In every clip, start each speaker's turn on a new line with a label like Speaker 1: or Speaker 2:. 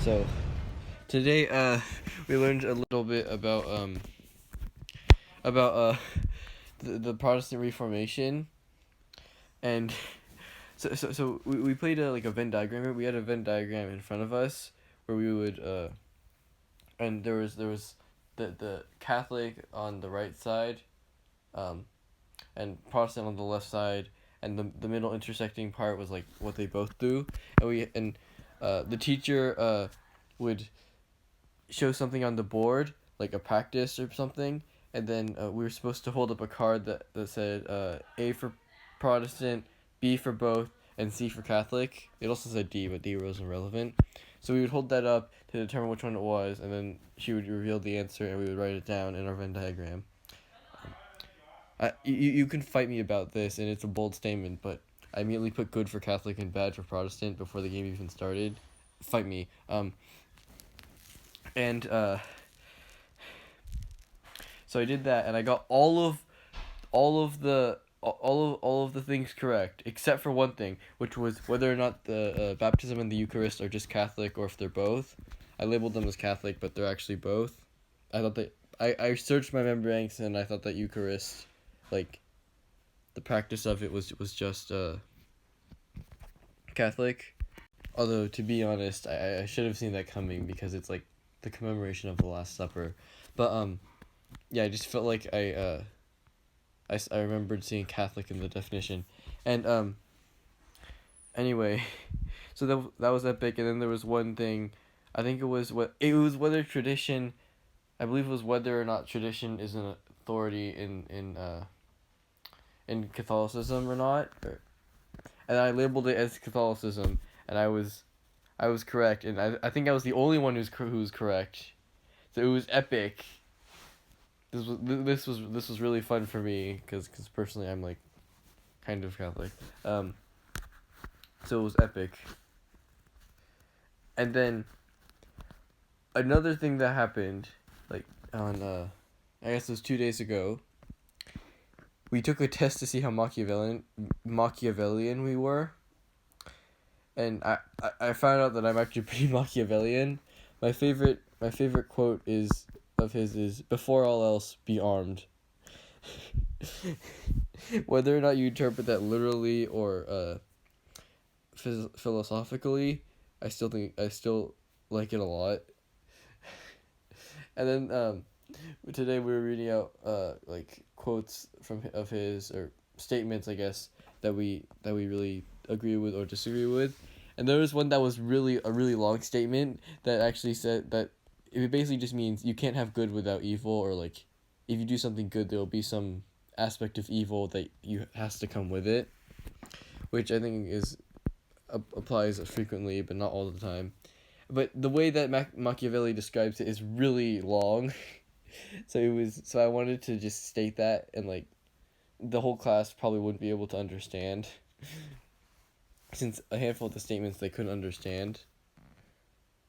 Speaker 1: So today we learned a little bit about the Protestant Reformation, and so we played a Venn diagram. We had a Venn diagram in front of us where we would and there was the Catholic on the right side, and Protestant on the left side, and the middle intersecting part was like what they both do, and the teacher would show something on the board, like a practice or something, and then we were supposed to hold up a card that said A for Protestant, B for both, and C for Catholic. It also said D, but D wasn't relevant. So we would hold that up to determine which one it was, and then she would reveal the answer, and we would write it down in our Venn diagram. You can fight me about this, and it's a bold statement, but I immediately put good for Catholic and bad for Protestant before the game even started. Fight me. And so I did that, and I got all of the things correct, except for one thing, which was whether or not the baptism and the Eucharist are just Catholic or if they're both. I labeled them as Catholic, but they're actually both. I thought that I searched my memory banks, and I thought that Eucharist, like, the practice of it was just Catholic. Although, to be honest, I should have seen that coming because it's like the commemoration of the Last Supper. But yeah, I just felt like I remembered seeing Catholic in the definition. And anyway, so that was epic. And then there was one thing, I think it was whether tradition, I believe it was whether or not tradition is an authority in Catholicism or not. And I labeled it as Catholicism, and I was correct, and I think I was the only one who was correct. So it was epic. This was really fun for me because personally I'm like kind of Catholic. So it was epic. And then another thing that happened, like on I guess it was 2 days ago. We took a test to see how Machiavellian we were. And I found out that I'm actually pretty Machiavellian. My favorite quote of his is, "Before all else, be armed." Whether or not you interpret that literally or philosophically, I still like it a lot. And then today we were reading out like quotes of his, or statements, I guess, that we really agree with or disagree with. And there was one that was a really long statement that actually said that it basically just means you can't have good without evil, or like if you do something good, there will be some aspect of evil that has to come with it, which I think applies frequently, but not all the time. But the way that Machiavelli describes it is really long, so I wanted to just state that, and like the whole class probably wouldn't be able to understand, since a handful of the statements they couldn't understand,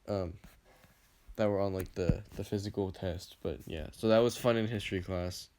Speaker 1: that were on like the physical test. But yeah, so that was fun in history class.